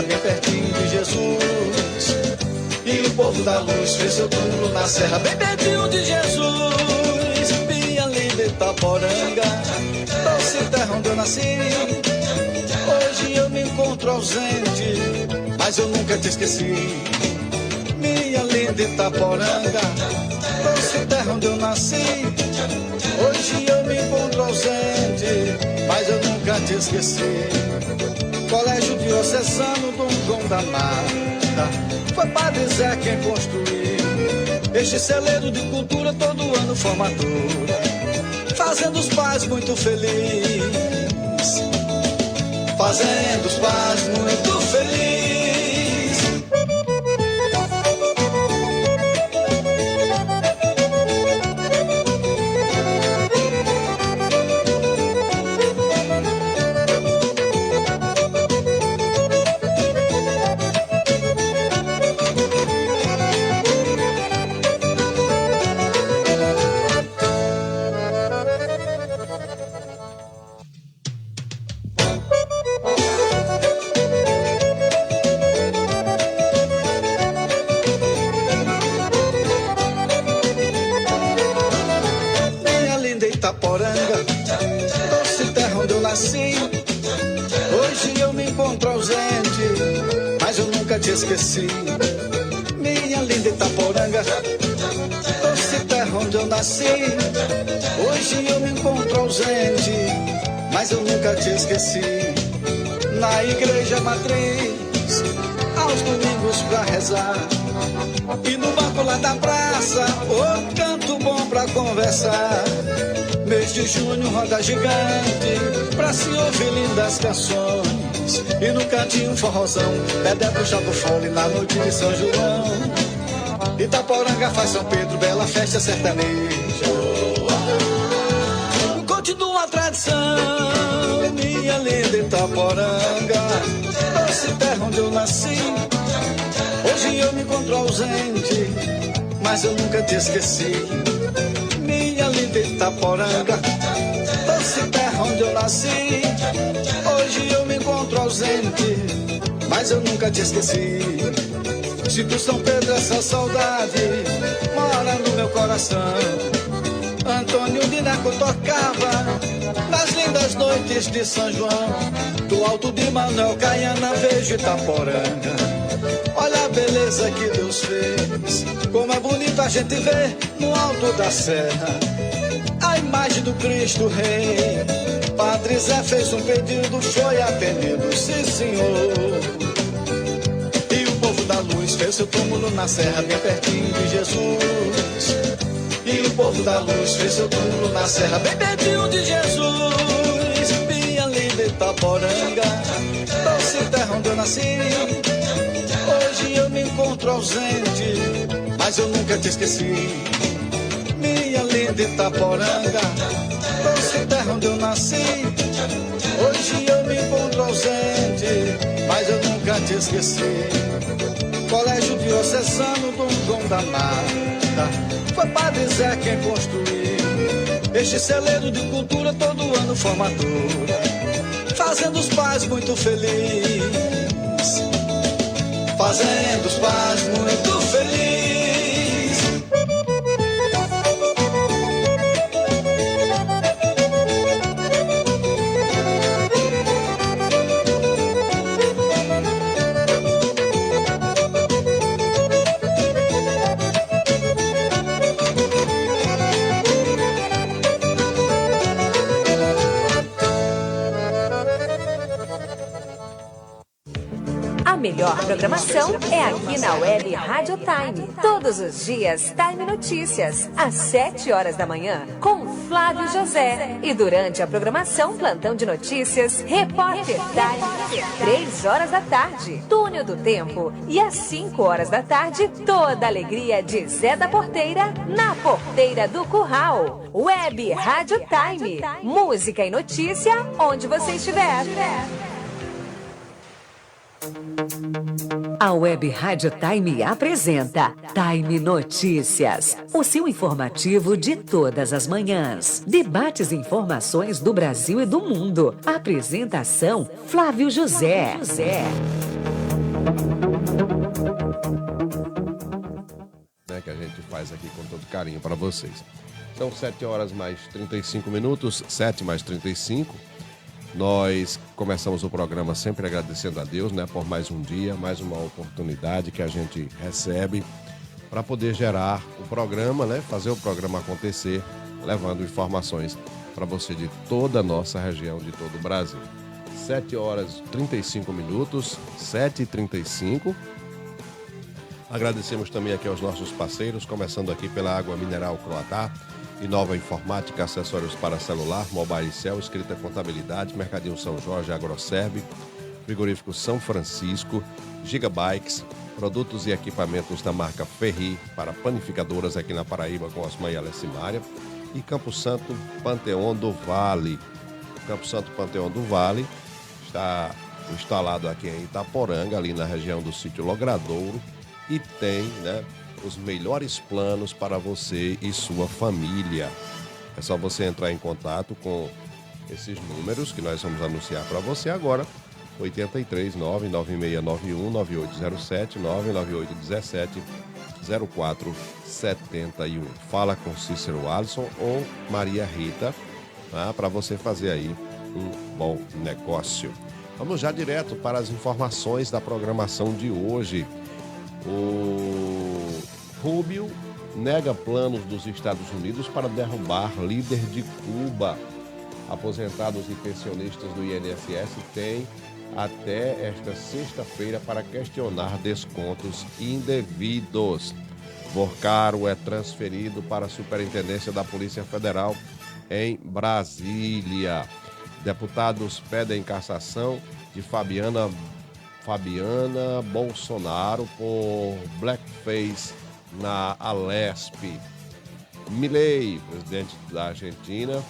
serra, bem pertinho de Jesus. E o povo da luz fez seu túmulo na serra, bem pertinho de Jesus. Minha linda Itaporanga, doce terra onde eu nasci. Hoje eu me encontro ausente, mas eu nunca te esqueci. Minha linda Itaporanga, doce terra onde eu nasci. Hoje eu me encontro ausente, mas eu nunca te esqueci. Colégio Diocesano Dom João da Mata, foi Padre Zé quem construiu este celeiro de cultura, todo ano formatura, fazendo os pais muito felizes, fazendo os pais muito felizes. Itaporanga, doce terra onde eu nasci. Hoje eu me encontro ausente, mas eu nunca te esqueci. Minha linda Itaporanga, doce terra onde eu nasci. Hoje eu me encontro ausente, mas eu nunca te esqueci. Na igreja matriz, aos domingos pra rezar, e no banco lá da praça, o canto bom pra conversar. Mês de junho, roda gigante, pra se ouvir lindas canções. E no cantinho forrozão, Dedé puxando fole na noite de São João. Itaporanga faz São Pedro, bela festa sertaneja. Continua a tradição, minha linda Itaporanga, doce terra onde eu nasci. Hoje eu me encontro ausente, mas eu nunca te esqueci. Minha linda Itaporanga, doce terra onde eu nasci. Hoje eu me encontro ausente, mas eu nunca te esqueci. Sinto São Pedro, essa saudade mora no meu coração. Antônio Dinaco tocava nas lindas noites de São João. Do alto de Manuel Caiana vejo Itaporanga. Olha a beleza que Deus fez, como é bonito a gente ver no alto da serra a imagem do Cristo Rei. Padre Zé fez um pedido, foi atendido, sim senhor. E o povo da luz fez seu túmulo na serra, bem pertinho de Jesus. E o povo da luz fez seu túmulo na serra, bem pertinho de Jesus. Minha linda Itaporanga, doce terra onde eu nasci. Hoje eu me encontro ausente, mas eu nunca te esqueci. Minha linda Itaporanga, doce terra onde eu nasci. Hoje eu me encontro ausente, mas eu nunca te esqueci. Colégio Diocesano Dom João da Mata, foi Padre Zé quem construiu este celeiro de cultura, todo ano formatura, fazendo os pais muito felizes, fazendo os pais muito felizes. A melhor programação é aqui na Web Rádio Time. Todos os dias, Time Notícias, às 7 horas da manhã, com Flávio José. E durante a programação, plantão de notícias, Repórter Time, 3 horas da tarde, Túnel do Tempo. E às 5 horas da tarde, toda a alegria de Zé da Porteira, na Porteira do Curral. Web Rádio Time, música e notícia, onde você estiver. A Web Rádio Time apresenta Time Notícias, o seu informativo de todas as manhãs. Debates e informações do Brasil e do mundo. Apresentação: Flávio José. faz aqui com todo carinho para vocês. São 7 horas mais 35 minutos, 7 mais 35. Nós começamos o programa sempre agradecendo a Deus, né, por mais um dia, mais uma oportunidade que a gente recebe para poder gerar o programa, né, fazer o programa acontecer, levando informações para você de toda a nossa região, de todo o Brasil. 7 horas 35 minutos, 7h35. Agradecemos também aqui aos nossos parceiros, começando aqui pela Água Mineral Croatá, Inova Informática, acessórios para celular, Mobile Cell, Escrita Contabilidade, Mercadinho São Jorge, Agroserve, Frigorífico São Francisco, Gigabikes, produtos e equipamentos da marca Ferri para panificadoras aqui na Paraíba com Osmã e Alessimária, e Campo Santo Panteão do Vale. Campo Santo Panteão do Vale está instalado aqui em Itaporanga, ali na região do sítio Logradouro, e tem, né, os melhores planos para você e sua família. É só você entrar em contato com esses números que nós vamos anunciar para você agora. 83 99691 9807 99817 0471. Fala com Cícero Alisson ou Maria Rita, tá? Para você fazer aí um bom negócio. Vamos já direto para as informações da programação de hoje. O Rubio nega planos dos Estados Unidos para derrubar líder de Cuba. Aposentados e pensionistas do INSS têm até esta sexta-feira para questionar descontos indevidos. Vorcaro é transferido para a Superintendência da Polícia Federal em Brasília. Deputados pedem cassação de Fabiana Bolsonaro por blackface na Alesp. Milei, presidente da Argentina,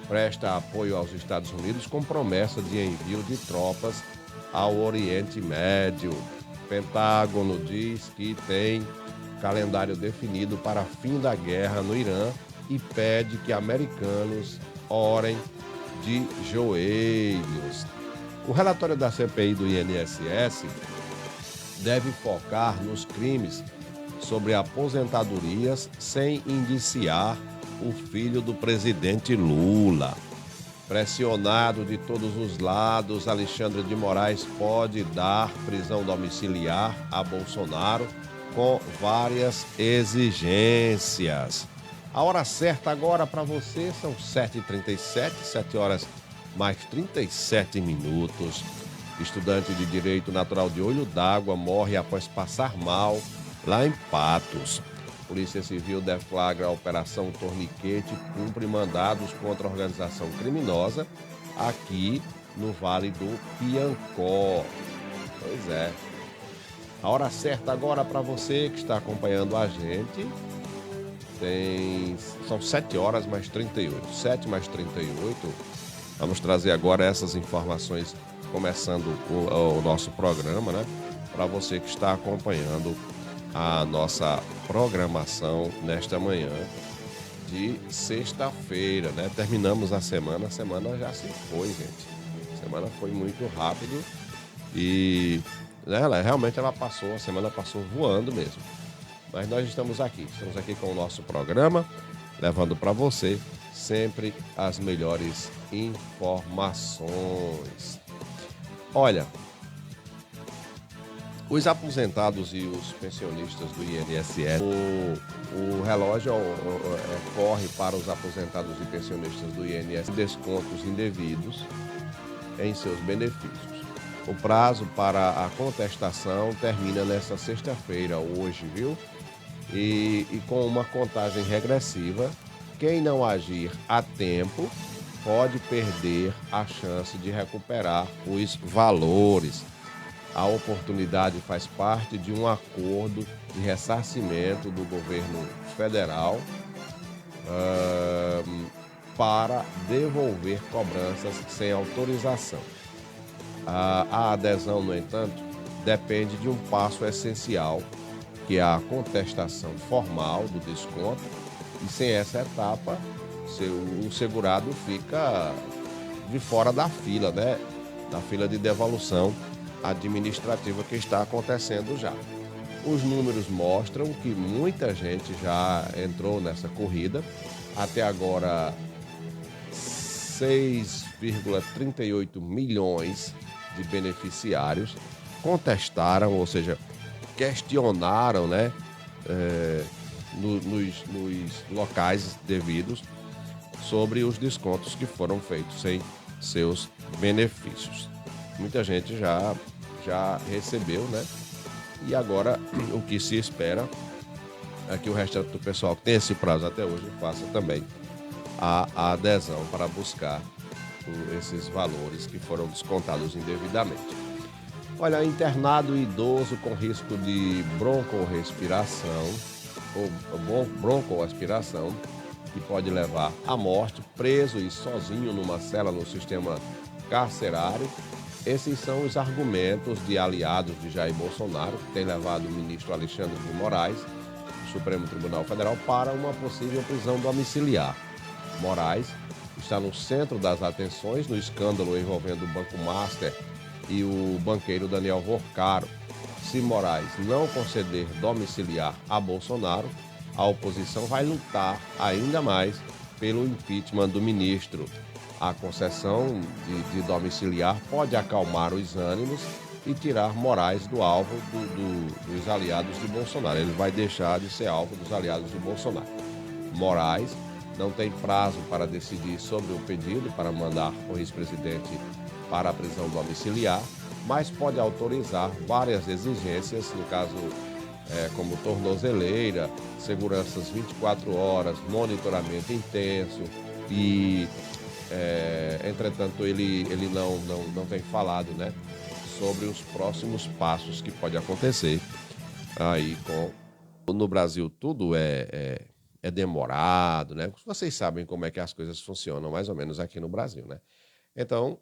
presta apoio aos Estados Unidos com promessa de envio de tropas ao Oriente Médio. Pentágono diz que tem calendário definido para fim da guerra no Irã e pede que americanos orem de joelhos. O relatório da CPI do INSS deve focar nos crimes sobre aposentadorias sem indiciar o filho do presidente Lula. Pressionado de todos os lados, Alexandre de Moraes pode dar prisão domiciliar a Bolsonaro com várias exigências. A hora certa agora para você são 7h37, 7 horas mais 37 minutos. Estudante de Direito Natural de Olho d'Água morre após passar mal lá em Patos. Polícia Civil deflagra a Operação Torniquete e cumpre mandados contra a organização criminosa aqui no Vale do Piancó. Pois é. A hora certa agora para você que está acompanhando a gente. São 7 horas mais 38. 7 mais 38. Vamos trazer agora essas informações, começando o nosso programa, né? Para você que está acompanhando a nossa programação nesta manhã de sexta-feira, né? Terminamos a semana já se foi, gente. A semana foi muito rápido e realmente a semana passou voando mesmo. Mas nós estamos aqui com o nosso programa, levando para você sempre as melhores informações. Olha, os aposentados e os pensionistas do INSS, o relógio corre para os aposentados e pensionistas do INSS descontos indevidos em seus benefícios. O prazo para a contestação termina nesta sexta-feira, hoje, viu? E com uma contagem regressiva, quem não agir a tempo pode perder a chance de recuperar os valores. A oportunidade faz parte de um acordo de ressarcimento do governo federal para devolver cobranças sem autorização. A adesão, no entanto, depende de um passo essencial, que é a contestação formal do desconto, e sem essa etapa, o segurado fica de fora da fila, né? Da fila de devolução administrativa que está acontecendo já. Os números mostram que muita gente já entrou nessa corrida. Até agora, 6,38 milhões de beneficiários contestaram, ou seja, questionaram, né, nos locais devidos sobre os descontos que foram feitos em seus benefícios. Muita gente já recebeu, né? E agora o que se espera é que o restante do pessoal que tem esse prazo até hoje faça também a adesão para buscar esses valores que foram descontados indevidamente. Olha, internado idoso com risco de broncoaspiração, que pode levar à morte, preso e sozinho numa cela no sistema carcerário. Esses são os argumentos de aliados de Jair Bolsonaro, que tem levado o ministro Alexandre de Moraes, do Supremo Tribunal Federal, para uma possível prisão domiciliar. Moraes está no centro das atenções no escândalo envolvendo o Banco Master e o banqueiro Daniel Porcaro. Se Moraes não conceder domiciliar a Bolsonaro, a oposição vai lutar ainda mais pelo impeachment do ministro. A concessão de domiciliar pode acalmar os ânimos e tirar Moraes do alvo dos aliados de Bolsonaro. Ele vai deixar de ser alvo dos aliados de Bolsonaro. Moraes não tem prazo para decidir sobre o pedido para mandar o ex-presidente para a prisão domiciliar, mas pode autorizar várias exigências, no caso como tornozeleira, seguranças 24 horas, monitoramento intenso e, entretanto, ele não tem falado, né, sobre os próximos passos que pode acontecer aí no Brasil. Tudo é demorado, né? Vocês sabem como é que as coisas funcionam, mais ou menos aqui no Brasil, né? Então,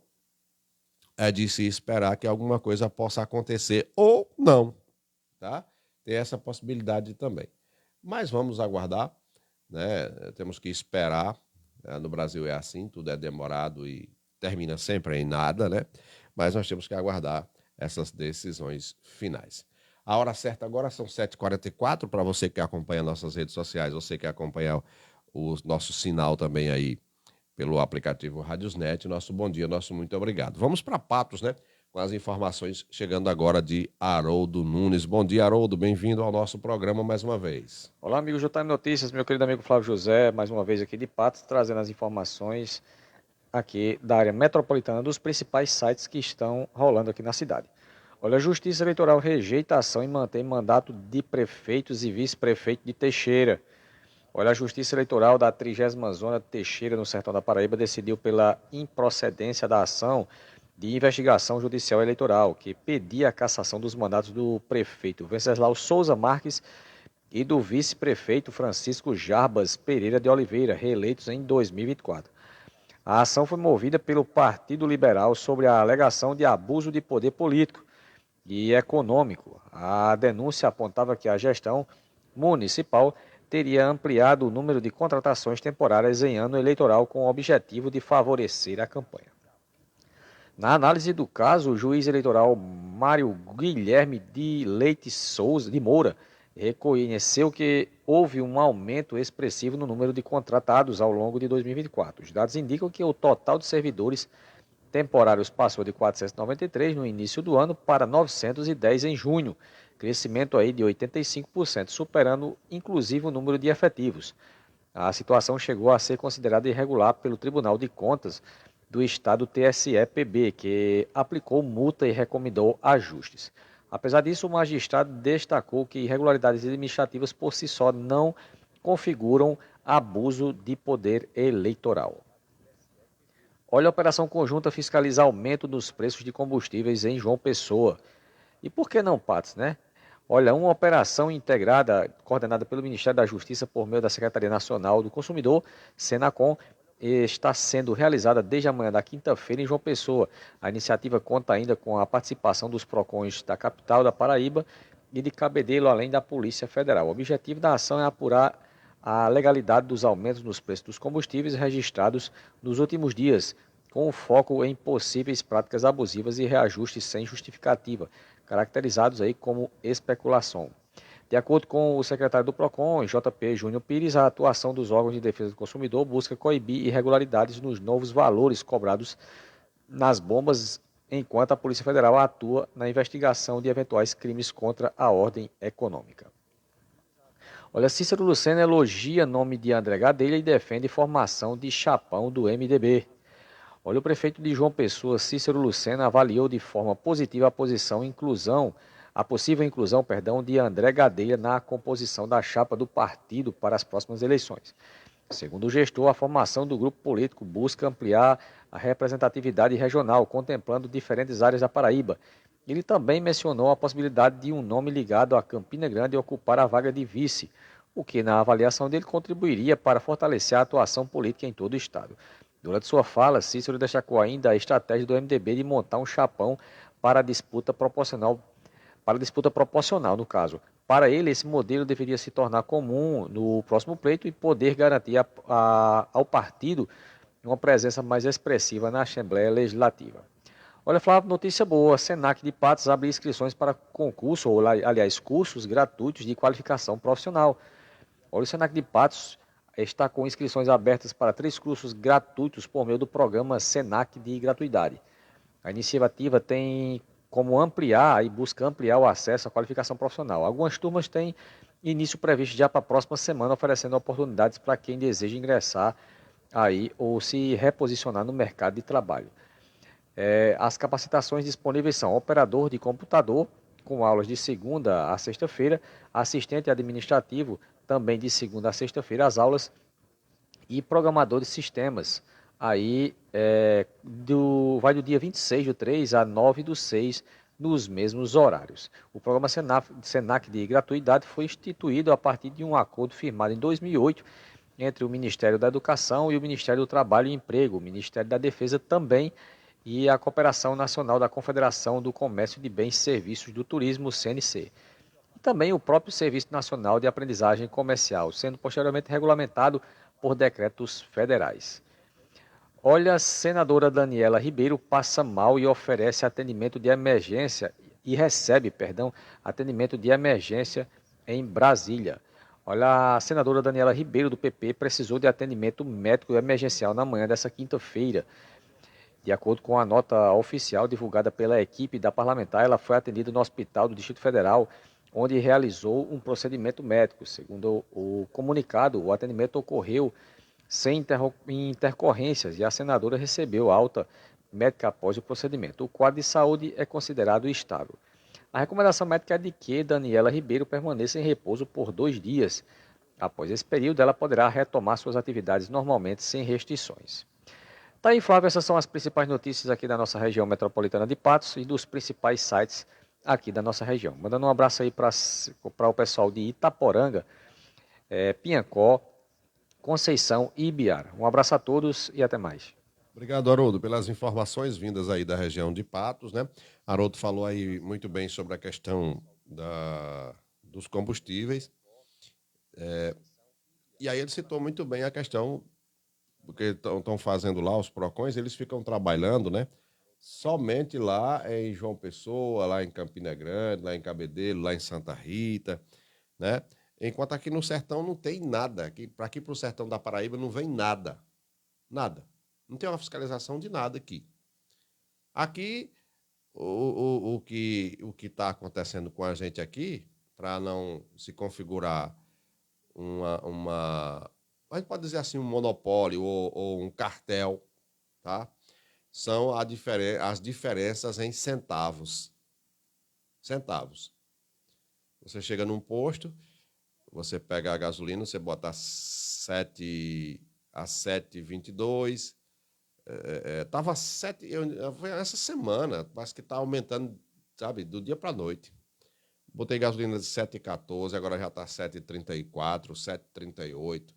é de se esperar que alguma coisa possa acontecer ou não, tá? Tem essa possibilidade também. Mas vamos aguardar, né? Temos que esperar. No Brasil é assim, tudo é demorado e termina sempre em nada, né? Mas nós temos que aguardar essas decisões finais. A hora certa agora são 7h44, para você que acompanha nossas redes sociais, você que acompanha o nosso sinal também aí pelo aplicativo Radiosnet, nosso bom dia, nosso muito obrigado. Vamos para Patos, né? Com as informações chegando agora de Haroldo Nunes. Bom dia, Haroldo, bem-vindo ao nosso programa mais uma vez. Olá, amigo J Notícias, meu querido amigo Flávio José, mais uma vez aqui de Patos, trazendo as informações aqui da área metropolitana dos principais sites que estão rolando aqui na cidade. Olha, a Justiça Eleitoral rejeita a ação e mantém mandato de prefeitos e vice-prefeito de Teixeira. Olha, a Justiça Eleitoral da 30ª Zona de Teixeira, no sertão da Paraíba, decidiu pela improcedência da ação de investigação judicial eleitoral, que pedia a cassação dos mandatos do prefeito Venceslau Souza Marques e do vice-prefeito Francisco Jarbas Pereira de Oliveira, reeleitos em 2024. A ação foi movida pelo Partido Liberal sobre a alegação de abuso de poder político e econômico. A denúncia apontava que a gestão municipal teria ampliado o número de contratações temporárias em ano eleitoral com o objetivo de favorecer a campanha. Na análise do caso, o juiz eleitoral Mário Guilherme de Leite Souza de Moura reconheceu que houve um aumento expressivo no número de contratados ao longo de 2024. Os dados indicam que o total de servidores temporários passou de 493 no início do ano para 910 em junho, crescimento aí de 85%, superando inclusive o número de efetivos. A situação chegou a ser considerada irregular pelo Tribunal de Contas do Estado TSE-PB, que aplicou multa e recomendou ajustes. Apesar disso, o magistrado destacou que irregularidades administrativas por si só não configuram abuso de poder eleitoral. Olha, a operação conjunta fiscaliza aumento dos preços de combustíveis em João Pessoa. E por que não, Patos, né? Olha, uma operação integrada, coordenada pelo Ministério da Justiça por meio da Secretaria Nacional do Consumidor, Senacom, está sendo realizada desde a manhã da quinta-feira em João Pessoa. A iniciativa conta ainda com a participação dos PROCONs da capital da Paraíba e de Cabedelo, além da Polícia Federal. O objetivo da ação é apurar a legalidade dos aumentos nos preços dos combustíveis registrados nos últimos dias, com foco em possíveis práticas abusivas e reajustes sem justificativa, caracterizados aí como especulação. De acordo com o secretário do PROCON, JP Júnior Pires, a atuação dos órgãos de defesa do consumidor busca coibir irregularidades nos novos valores cobrados nas bombas, enquanto a Polícia Federal atua na investigação de eventuais crimes contra a ordem econômica. Olha, Cícero Lucena elogia nome de André Gadelha e defende formação de chapão do MDB. Olha, o prefeito de João Pessoa, Cícero Lucena, avaliou de forma positiva a possível inclusão, de André Gadelha na composição da chapa do partido para as próximas eleições. Segundo o gestor, a formação do grupo político busca ampliar a representatividade regional, contemplando diferentes áreas da Paraíba. Ele também mencionou a possibilidade de um nome ligado a Campina Grande ocupar a vaga de vice, o que, na avaliação dele, contribuiria para fortalecer a atuação política em todo o estado. Durante sua fala, Cícero destacou ainda a estratégia do MDB de montar um chapão para a disputa proporcional, no caso. Para ele, esse modelo deveria se tornar comum no próximo pleito e poder garantir ao partido uma presença mais expressiva na Assembleia Legislativa. Olha, Flávio, notícia boa. Senac de Patos abre inscrições para concurso, ou aliás, cursos gratuitos de qualificação profissional. Olha, o Senac de Patos está com inscrições abertas para 3 cursos gratuitos por meio do programa Senac de gratuidade. A iniciativa tem como ampliar e busca ampliar o acesso à qualificação profissional. Algumas turmas têm início previsto já para a próxima semana, oferecendo oportunidades para quem deseja ingressar aí ou se reposicionar no mercado de trabalho. As capacitações disponíveis são operador de computador, com aulas de segunda a sexta-feira, assistente administrativo, também de segunda a sexta-feira as aulas, e programador de sistemas. Aí vai do dia 26/3 a 9/6, nos mesmos horários. O programa Senac de gratuidade foi instituído a partir de um acordo firmado em 2008 entre o Ministério da Educação e o Ministério do Trabalho e Emprego, o Ministério da Defesa também, e a Cooperação Nacional da Confederação do Comércio de Bens e Serviços do Turismo, CNC. E também o próprio Serviço Nacional de Aprendizagem Comercial, sendo posteriormente regulamentado por decretos federais. Olha, a senadora Daniela Ribeiro passa mal e oferece atendimento de emergência atendimento de emergência em Brasília. Olha, a senadora Daniela Ribeiro, do PP, precisou de atendimento médico emergencial na manhã dessa quinta-feira. De acordo com a nota oficial divulgada pela equipe da parlamentar, ela foi atendida no Hospital do Distrito Federal, onde realizou um procedimento médico. Segundo o comunicado, o atendimento ocorreu sem intercorrências e a senadora recebeu alta médica após o procedimento. O quadro de saúde é considerado estável. A recomendação médica é de que Daniela Ribeiro permaneça em repouso por 2 dias. Após esse período, ela poderá retomar suas atividades normalmente, sem restrições. Tá aí, Flávio, essas são as principais notícias aqui da nossa região metropolitana de Patos e dos principais sites aqui da nossa região. Mandando um abraço aí para o pessoal de Itaporanga, Piancó, Conceição e Ibiara. Um abraço a todos e até mais. Obrigado, Haroldo, pelas informações vindas aí da região de Patos, né? Haroldo falou aí muito bem sobre a questão dos combustíveis. E aí ele citou muito bem a questão, porque estão fazendo lá os PROCONs, eles ficam trabalhando, né? Somente lá em João Pessoa, lá em Campina Grande, lá em Cabedelo, lá em Santa Rita, né? Enquanto aqui no sertão não tem nada. Para aqui para o sertão da Paraíba não vem nada. Nada. Não tem uma fiscalização de nada aqui. Aqui, o que está acontecendo com a gente aqui, para não se configurar a gente pode dizer assim, um monopólio ou um cartel, tá? São as diferenças em centavos. Centavos. Você chega num posto, você pega a gasolina, você bota a 7,22. Tava 7, foi essa semana, parece que está aumentando, sabe, do dia para a noite. Botei gasolina de 7,14, agora já está 7,34, 7,38.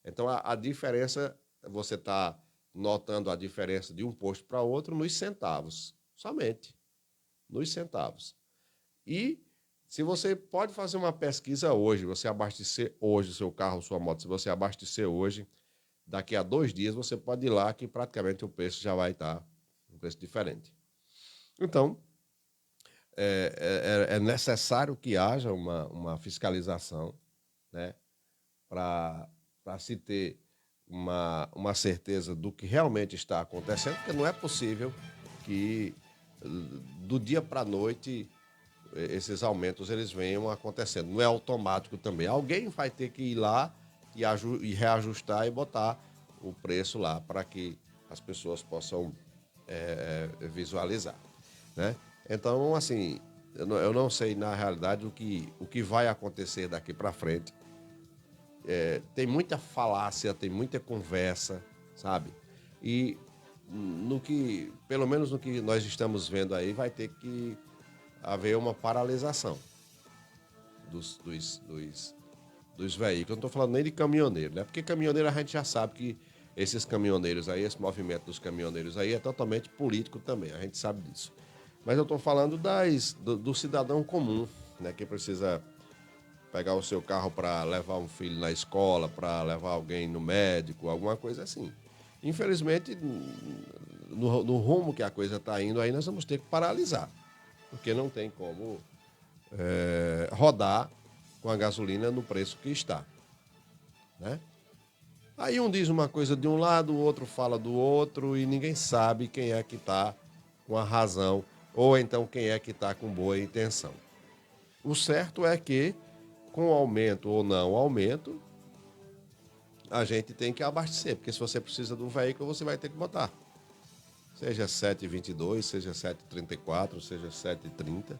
Então a diferença, você está notando a diferença de um posto para outro nos centavos, somente nos centavos. E se você pode fazer uma pesquisa hoje, você abastecer hoje o seu carro, sua moto, se você abastecer hoje, daqui a 2 dias você pode ir lá que praticamente o preço já vai estar um preço diferente. Então, é necessário que haja uma fiscalização, né, para se ter uma certeza do que realmente está acontecendo, porque não é possível que do dia para a noite esses aumentos eles venham acontecendo. Não é automático também. Alguém vai ter que ir lá e reajustar e botar o preço lá para que as pessoas possam visualizar, né? Então, assim, eu não sei na realidade o que vai acontecer daqui para frente. Tem muita falácia, tem muita conversa, sabe? E pelo menos no que nós estamos vendo aí, vai ter que haver uma paralisação dos veículos. Eu não estou falando nem de caminhoneiro, né? Porque caminhoneiro a gente já sabe que esses caminhoneiros aí, esse movimento dos caminhoneiros aí é totalmente político também, a gente sabe disso. Mas eu estou falando do cidadão comum, né? Que precisa pegar o seu carro para levar um filho na escola, para levar alguém no médico, alguma coisa assim. Infelizmente, no rumo que a coisa está indo aí, nós vamos ter que paralisar, porque não tem como rodar com a gasolina no preço que está, né? Aí um diz uma coisa de um lado, o outro fala do outro e ninguém sabe quem é que está com a razão ou então quem é que está com boa intenção. O certo é que, com aumento ou não aumento, a gente tem que abastecer, porque se você precisa de um veículo, você vai ter que botar. Seja 7,22, seja 7,34, seja 7,30,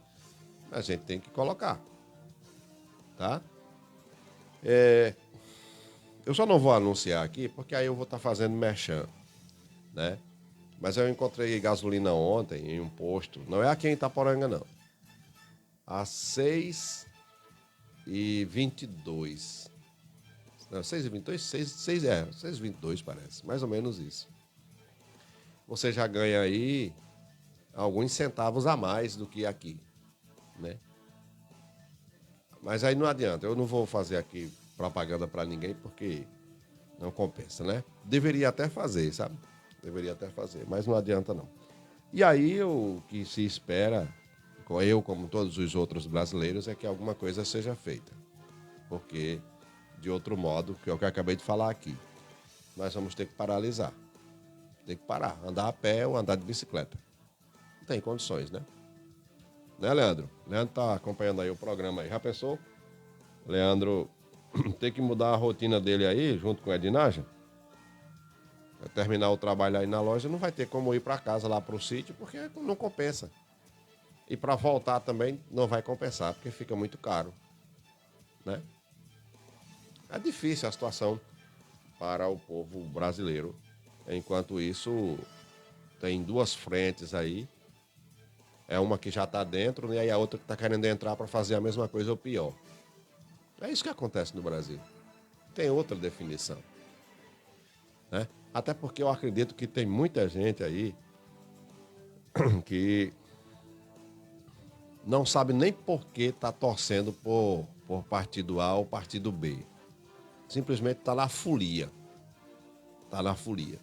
a gente tem que colocar, tá? Eu só não vou anunciar aqui, porque aí eu vou estar fazendo merchan, né? Mas eu encontrei gasolina ontem em um posto, não é aqui em Itaporanga, não. A 6,22. Não, 6,22? 6,22 parece, mais ou menos isso. Você já ganha aí alguns centavos a mais do que aqui, né? Mas aí não adianta, eu não vou fazer aqui propaganda para ninguém, porque não compensa, né? Deveria até fazer, sabe? Deveria até fazer, mas não adianta não. E aí o que se espera, como todos os outros brasileiros, é que alguma coisa seja feita. Porque, de outro modo, que é o que eu acabei de falar aqui, nós vamos ter que paralisar. Tem que parar, andar a pé ou andar de bicicleta. Não tem condições, né? Né, Leandro? Leandro tá acompanhando aí o programa aí. Já pensou? Leandro tem que mudar a rotina dele aí, junto com a Edinagem. Vai terminar o trabalho aí na loja, não vai ter como ir para casa lá para o sítio, porque não compensa. E para voltar também não vai compensar, porque fica muito caro, né? É difícil a situação para o povo brasileiro. Enquanto isso, tem duas frentes aí. É uma que já está dentro, né? E a outra que está querendo entrar para fazer a mesma coisa ou pior. É isso que acontece no Brasil. Tem outra definição, né? Até porque eu acredito que tem muita gente aí que não sabe nem por que está torcendo por partido A ou partido B. Simplesmente está na folia. Está na folia.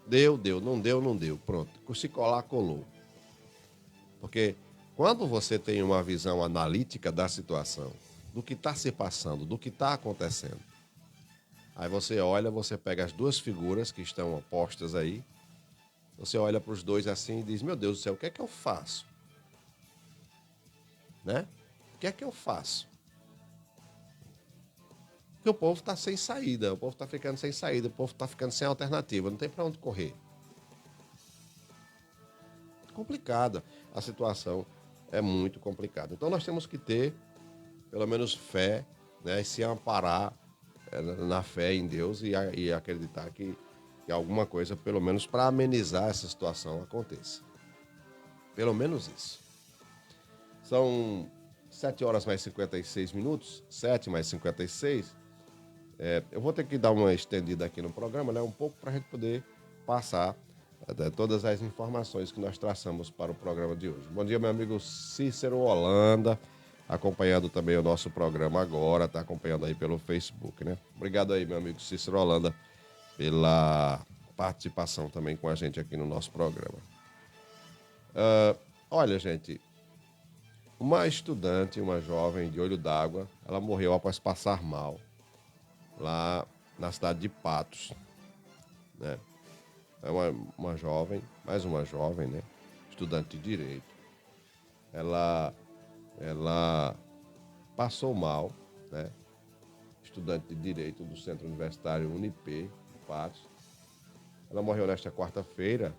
Deu, não deu, não deu. Pronto. Se colar, colou. Porque quando você tem uma visão analítica da situação, do que está se passando, do que está acontecendo, aí você olha, você pega as duas figuras que estão opostas aí, você olha para os dois assim e diz, meu Deus do céu, o que é que eu faço? Né? O que é que eu faço? Porque o povo está sem saída, o povo está ficando sem saída, o povo está ficando sem alternativa, não tem para onde correr. Complicada, a situação é muito complicada. Então nós temos que ter, pelo menos, fé, né, e se amparar na fé em Deus e acreditar que alguma coisa, pelo menos para amenizar essa situação, aconteça. Pelo menos isso. São 7 horas mais 56 minutos, 7 mais 56. Eu vou ter que dar uma estendida aqui no programa, né, um pouco para a gente poder passar todas as informações que nós traçamos para o programa de hoje. Bom dia, meu amigo Cícero Holanda, acompanhando também o nosso programa agora, está acompanhando aí pelo Facebook, né? Obrigado aí, meu amigo Cícero Holanda, pela participação também com a gente aqui no nosso programa. Olha, gente, Uma estudante, uma jovem de Olho d'Água, ela morreu após passar mal lá na cidade de Patos, né? É uma jovem, mais uma jovem, né? Estudante de Direito. Ela passou mal, né? Estudante de Direito do Centro Universitário Unip, de Patos. Ela morreu nesta quarta-feira,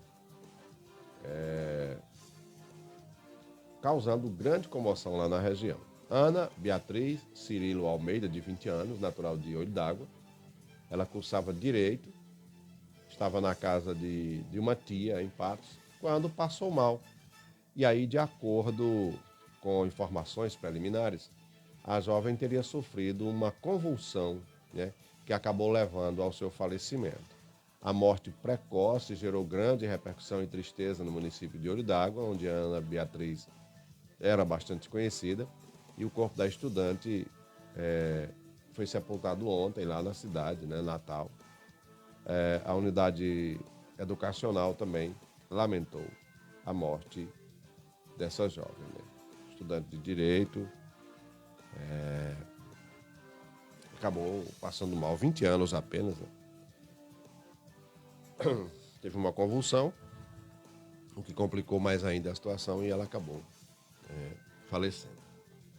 causando grande comoção lá na região. Ana Beatriz Cirilo Almeida, de 20 anos, natural de Olho d'Água. Ela cursava Direito, estava na casa de uma tia em Patos, quando passou mal. E aí, de acordo com informações preliminares, a jovem teria sofrido uma convulsão, né, que acabou levando ao seu falecimento. A morte precoce gerou grande repercussão e tristeza no município de Olho d'Água, onde a Ana Beatriz era bastante conhecida, e o corpo da estudante foi sepultado ontem lá na cidade, né, Natal. A unidade educacional também lamentou a morte dessa jovem, né? Estudante de Direito, acabou passando mal, 20 anos apenas, né? Teve uma convulsão, o que complicou mais ainda a situação, e ela acabou falecendo.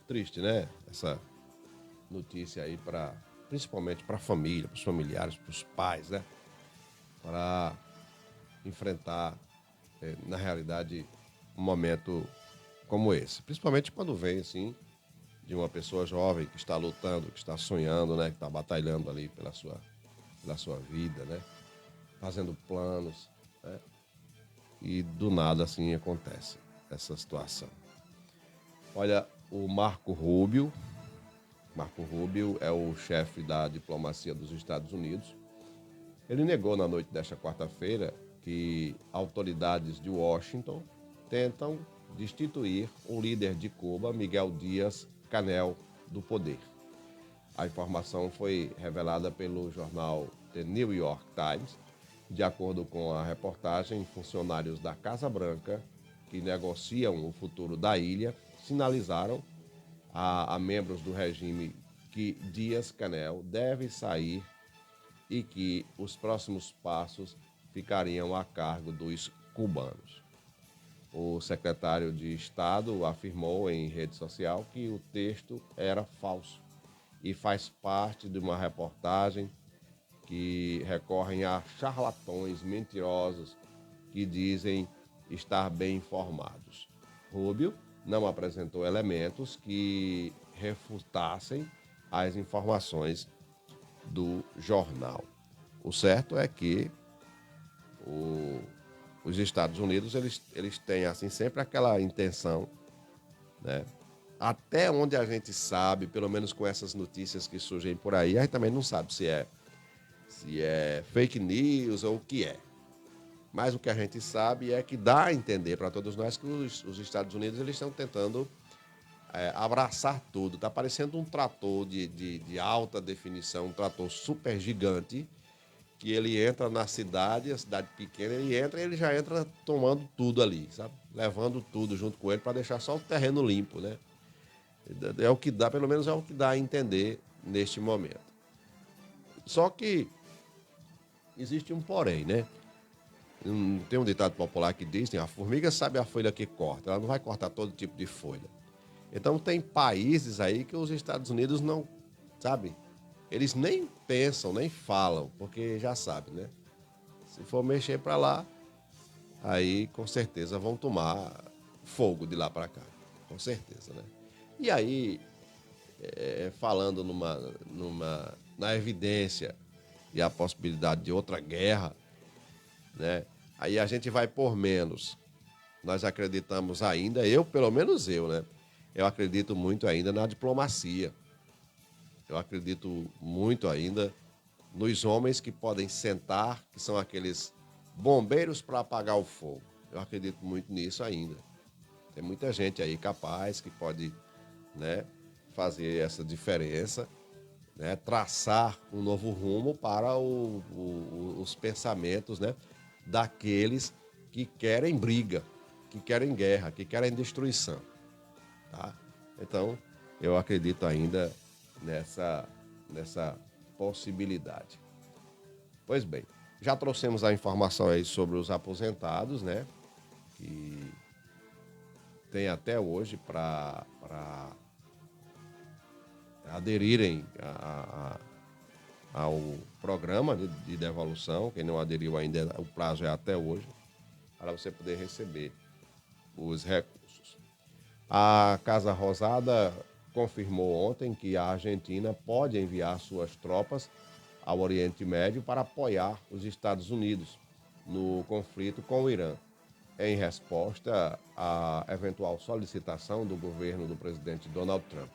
Triste, né? Essa notícia aí, principalmente para a família, para os familiares, para os pais, né? Para enfrentar, na realidade, um momento como esse. Principalmente quando vem, assim, de uma pessoa jovem que está lutando, que está sonhando, né? Que está batalhando ali pela sua vida, né? Fazendo planos, né? E do nada, assim, acontece essa situação. Olha, o Marco Rubio é o chefe da diplomacia dos Estados Unidos. Ele negou na noite desta quarta-feira que autoridades de Washington tentam destituir o líder de Cuba, Miguel Díaz-Canel, do poder. A informação foi revelada pelo jornal The New York Times. De acordo com a reportagem, funcionários da Casa Branca, que negociam o futuro da ilha, sinalizaram a membros do regime que Díaz-Canel deve sair e que os próximos passos ficariam a cargo dos cubanos. O secretário de Estado afirmou em rede social que o texto era falso e faz parte de uma reportagem que recorrem a charlatões mentirosos que dizem estar bem informados. Rubio não apresentou elementos que refutassem as informações do jornal. O certo é que os Estados Unidos eles têm assim sempre aquela intenção, né? Até onde a gente sabe, pelo menos com essas notícias que surgem por aí, a gente também não sabe se é fake news ou o que é. Mas o que a gente sabe é que dá a entender para todos nós que os Estados Unidos eles estão tentando abraçar tudo. Está parecendo um trator de alta definição, um trator super gigante, que ele entra na cidade, a cidade pequena, ele entra e ele já entra tomando tudo ali, sabe? Levando tudo junto com ele para deixar só o terreno limpo, né? É o que dá, pelo menos é o que dá a entender neste momento. Só que existe um porém, né? Tem um ditado popular que diz, a formiga sabe a folha que corta, ela não vai cortar todo tipo de folha. Então tem países aí que os Estados Unidos não, sabe? Eles nem pensam, nem falam, porque já sabem, né? Se for mexer para lá, aí com certeza vão tomar fogo de lá para cá, com certeza, né? E aí, falando na evidência e a possibilidade de outra guerra, né? Aí a gente vai por menos. Nós acreditamos ainda, pelo menos eu, né? Eu acredito muito ainda na diplomacia. Eu acredito muito ainda nos homens que podem sentar, que são aqueles bombeiros para apagar o fogo. Eu acredito muito nisso ainda. Tem muita gente aí capaz que pode, né, fazer essa diferença, né, traçar um novo rumo para os pensamentos, né, daqueles que querem briga, que querem guerra, que querem destruição. tá? Então, eu acredito ainda nessa possibilidade. Pois bem, já trouxemos a informação aí sobre os aposentados, né? Que tem até hoje para aderirem ao programa de devolução. Quem não aderiu ainda, o prazo é até hoje, para você poder receber os recursos. A Casa Rosada confirmou ontem que a Argentina pode enviar suas tropas ao Oriente Médio para apoiar os Estados Unidos no conflito com o Irã, em resposta à eventual solicitação do governo do presidente Donald Trump.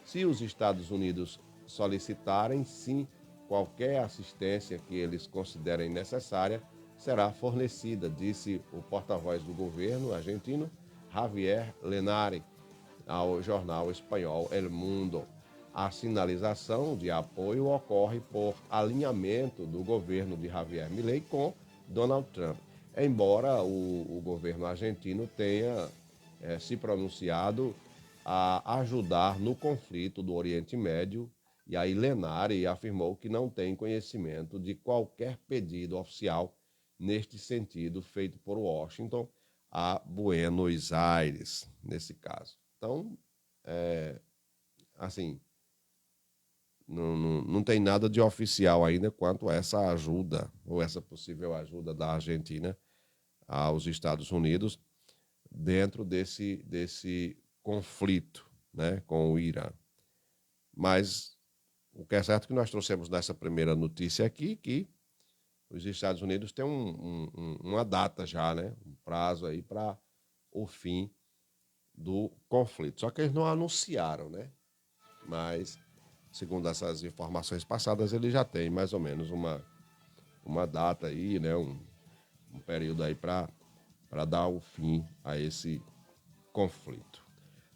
Se os Estados Unidos solicitarem, sim, qualquer assistência que eles considerem necessária será fornecida, disse o porta-voz do governo argentino, Javier Lenari, ao jornal espanhol El Mundo. A sinalização de apoio ocorre por alinhamento do governo de Javier Milei com Donald Trump, embora o governo argentino tenha se pronunciado a ajudar no conflito do Oriente Médio, e aí Lenari afirmou que não tem conhecimento de qualquer pedido oficial neste sentido feito por Washington a Buenos Aires, nesse caso. Então, assim, não tem nada de oficial ainda quanto a essa ajuda, ou essa possível ajuda da Argentina aos Estados Unidos dentro desse conflito, né, com o Irã. Mas o que é certo é que nós trouxemos nessa primeira notícia aqui que os Estados Unidos têm uma data já, né, um prazo aí para o fim do conflito. Só que eles não anunciaram, né? Mas, segundo essas informações passadas, ele já tem mais ou menos uma data aí, né, um período aí para dar o fim a esse conflito.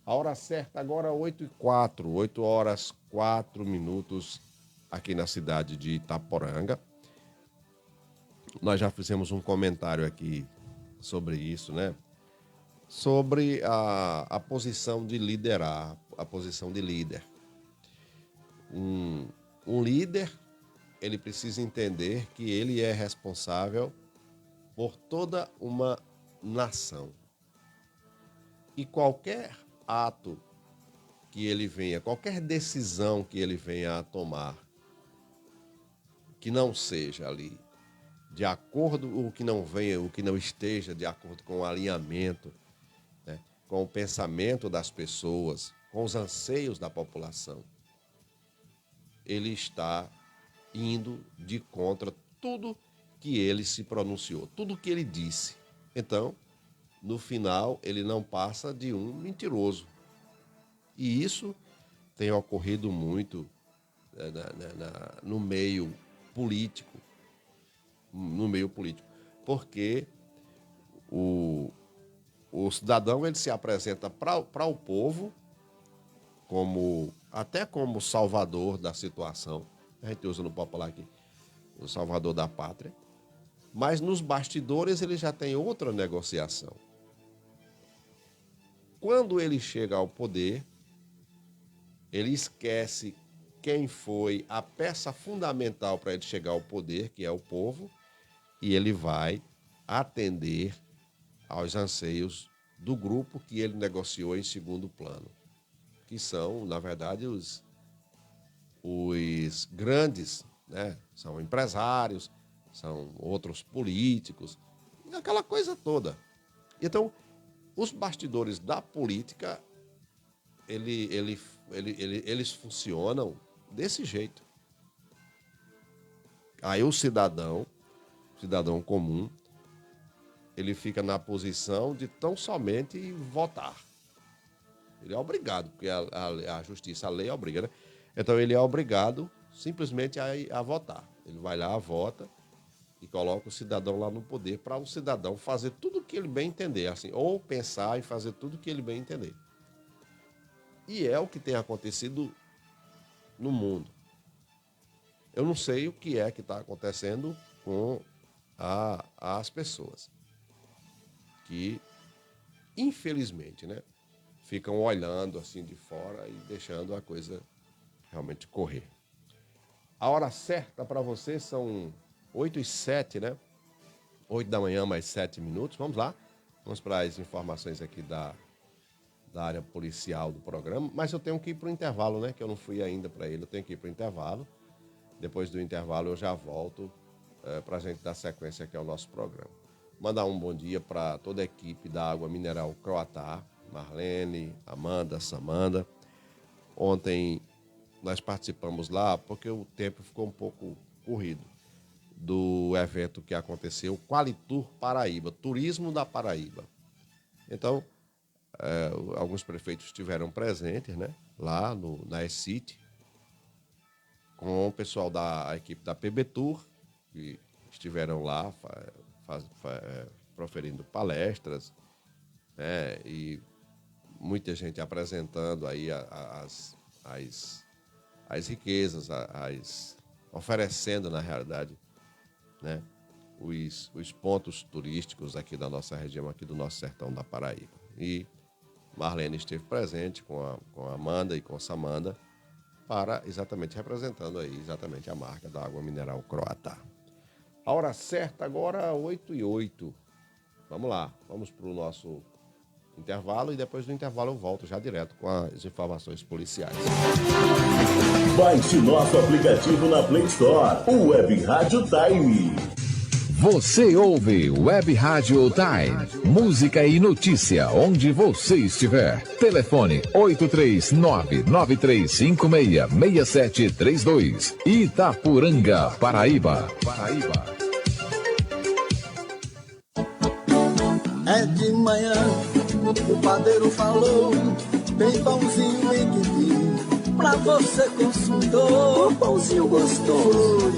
A hora certa agora, 8h04, 8 horas 4 minutos aqui na cidade de Itaporanga. Nós já fizemos um comentário aqui sobre isso, né? Sobre a posição de liderar, a posição de líder. Um líder, ele precisa entender que ele é responsável por toda uma nação. E qualquer ato que ele venha, qualquer decisão que ele venha a tomar, que não seja ali de acordo, o que não venha, o que não esteja de acordo com o alinhamento, né, com o pensamento das pessoas, com os anseios da população, ele está indo de contra tudo que ele se pronunciou, tudo que ele disse. Então, no final, ele não passa de um mentiroso. E isso tem ocorrido muito no meio político. Porque o cidadão, ele se apresenta para o povo até como salvador da situação. A gente usa no popular aqui, o salvador da pátria. Mas nos bastidores ele já tem outra negociação. Quando ele chega ao poder, ele esquece quem foi a peça fundamental para ele chegar ao poder, que é o povo, e ele vai atender aos anseios do grupo que ele negociou em segundo plano, que são, na verdade, os grandes, né? São empresários, são outros políticos, aquela coisa toda. Então, os bastidores da política, eles funcionam desse jeito. Aí o cidadão comum, ele fica na posição de tão somente votar. Ele é obrigado, porque a justiça, a lei obriga, né? Então ele é obrigado simplesmente a votar. Ele vai lá, vota e coloca o cidadão lá no poder para o cidadão fazer tudo o que ele bem entender, assim, ou pensar e fazer tudo o que ele bem entender. E é o que tem acontecido no mundo. Eu não sei o que é que está acontecendo com as pessoas que, infelizmente, né, ficam olhando assim de fora e deixando a coisa realmente correr. A hora certa para você são 8h07, né? 8 da manhã, mais 7 minutos. Vamos lá. Vamos para as informações aqui da área policial do programa. Mas eu tenho que ir para o intervalo, né? Que eu não fui ainda para ele. Eu tenho que ir para o intervalo. Depois do intervalo eu já volto para a gente dar sequência aqui ao nosso programa. Mandar um bom dia para toda a equipe da Água Mineral Croatá. Marlene, Amanda, Samanda. Ontem nós participamos lá porque o tempo ficou um pouco corrido do evento que aconteceu, Qualitur Paraíba, Turismo da Paraíba. Então, alguns prefeitos estiveram presentes, né, lá na E-City, com o pessoal da equipe da PB Tour, que estiveram lá proferindo palestras, né, e muita gente apresentando aí as riquezas, oferecendo, na realidade, né, os pontos turísticos aqui da nossa região, aqui do nosso sertão da Paraíba. E Marlene esteve presente com a Amanda e com a Samanda, representando aí exatamente a marca da Água Mineral Croatá. A hora certa agora, 8h08. Vamos lá, vamos para o nosso intervalo e depois do intervalo eu volto já direto com as informações policiais. Baixe nosso aplicativo na Play Store, o Web Rádio Time. Você ouve Web Rádio Time, música e notícia onde você estiver. Telefone 839-9356-6732. Itapuranga, Paraíba. É de manhã, o padeiro falou, tem pãozinho em quindim, pra você consumidor, pãozinho gostoso.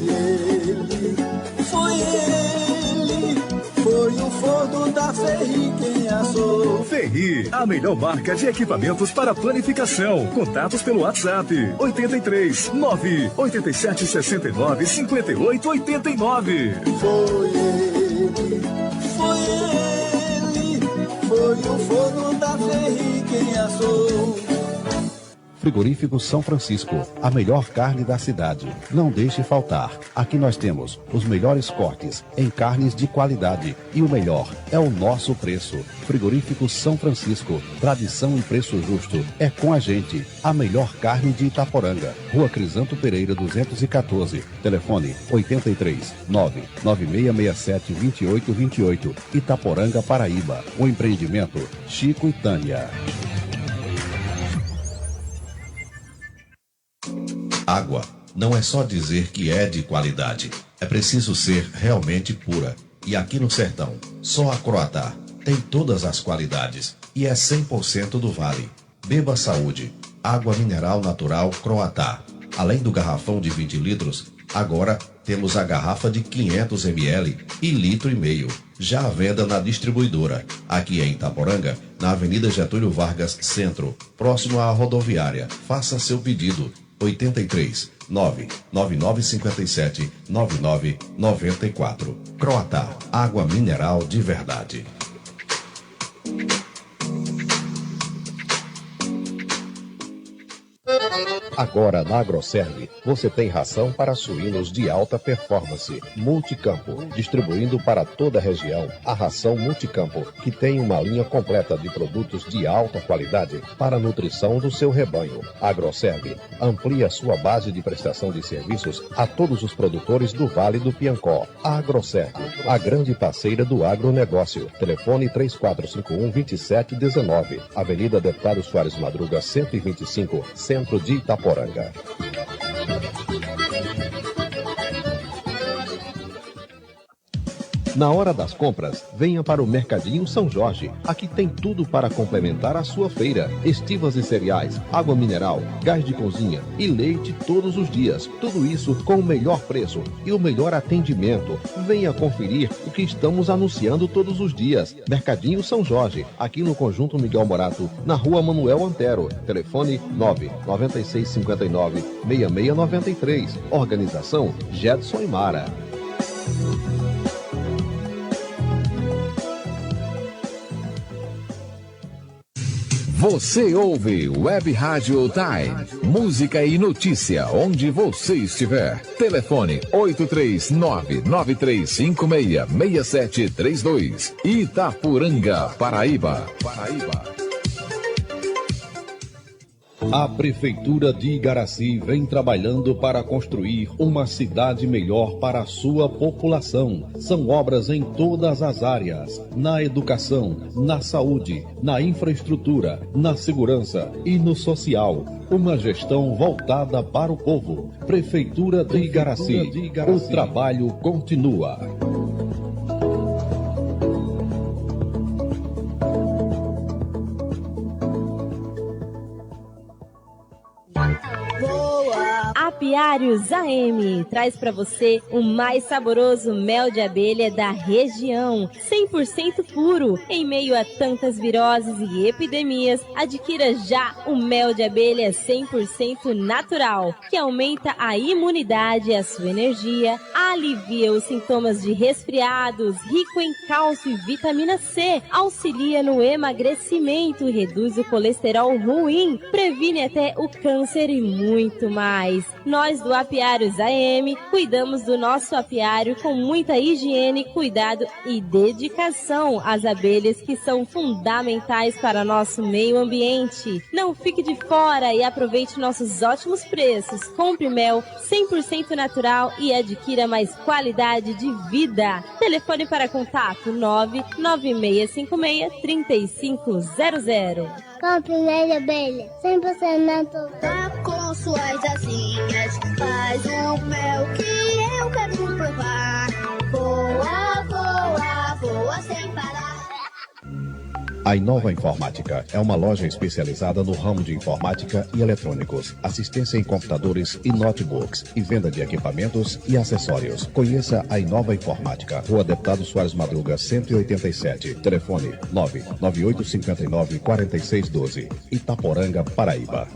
Foi o forno da Ferri quem assou. Ferri, a melhor marca de equipamentos para planificação. Contatos pelo WhatsApp 83 987 69 58 89. Foi o forno da Ferri quem assou. Frigorífico São Francisco, a melhor carne da cidade. Não deixe faltar. Aqui nós temos os melhores cortes em carnes de qualidade e o melhor é o nosso preço. Frigorífico São Francisco, tradição e preço justo. É com a gente, a melhor carne de Itaporanga. Rua Crisanto Pereira 214. Telefone 83 99667 2828. Itaporanga, Paraíba. O empreendimento Chico e Tânia. Água não é só dizer que é de qualidade, é preciso ser realmente pura. E aqui no sertão, só a Croatá tem todas as qualidades e é 100% do Vale. Beba saúde, água mineral natural Croatá. Além do garrafão de 20 litros, agora temos a garrafa de 500 ml e 1,5 litro, já à venda na distribuidora, aqui em Itaporanga, na Avenida Getúlio Vargas Centro, próximo à rodoviária. Faça seu pedido. 83 99957 9994. Croatá, água mineral de verdade. Agora na AgroServe, você tem ração para suínos de alta performance, Multicampo, distribuindo para toda a região a ração Multicampo, que tem uma linha completa de produtos de alta qualidade para a nutrição do seu rebanho. AgroServe amplia sua base de prestação de serviços a todos os produtores do Vale do Piancó. A AgroServe, a grande parceira do agronegócio. Telefone 3451-2719, Avenida Deputado Soares Madruga, 125, Centro de Itaporanga. Na hora das compras, venha para o Mercadinho São Jorge. Aqui tem tudo para complementar a sua feira. Estivas e cereais, água mineral, gás de cozinha e leite todos os dias. Tudo isso com o melhor preço e o melhor atendimento. Venha conferir o que estamos anunciando todos os dias. Mercadinho São Jorge, aqui no Conjunto Miguel Morato, na Rua Manuel Antero. Telefone 99659-6693. Organização Gedson e Mara. Você ouve Web Rádio Time. Música e notícia onde você estiver. Telefone 839-9356-6732. Itapuranga, Paraíba. A Prefeitura de Igaracy vem trabalhando para construir uma cidade melhor para a sua população. São obras em todas as áreas: na educação, na saúde, na infraestrutura, na segurança e no social. Uma gestão voltada para o povo. Prefeitura de Igaracy. O trabalho continua. Apiários AM traz para você o mais saboroso mel de abelha da região, 100% puro. Em meio a tantas viroses e epidemias, adquira já o mel de abelha 100% natural, que aumenta a imunidade e a sua energia, alivia os sintomas de resfriados, rico em cálcio e vitamina C, auxilia no emagrecimento, reduz o colesterol ruim, previne até o câncer e muito mais. Nós do Apiários AM cuidamos do nosso apiário com muita higiene, cuidado e dedicação às abelhas, que são fundamentais para nosso meio ambiente. Não fique de fora e aproveite nossos ótimos preços. Compre mel 100% natural e adquira mais qualidade de vida. Telefone para contato 99656-3500. Compre mel de abelha 100% natural. Tá com suas asinhas, faz o mel que eu quero provar. Voa, voa, voa sem parar. A Inova Informática é uma loja especializada no ramo de informática e eletrônicos, assistência em computadores e notebooks e venda de equipamentos e acessórios. Conheça a Inova Informática, Rua Deputado Soares Madruga, 187, telefone 99859-4612, Itaporanga, Paraíba.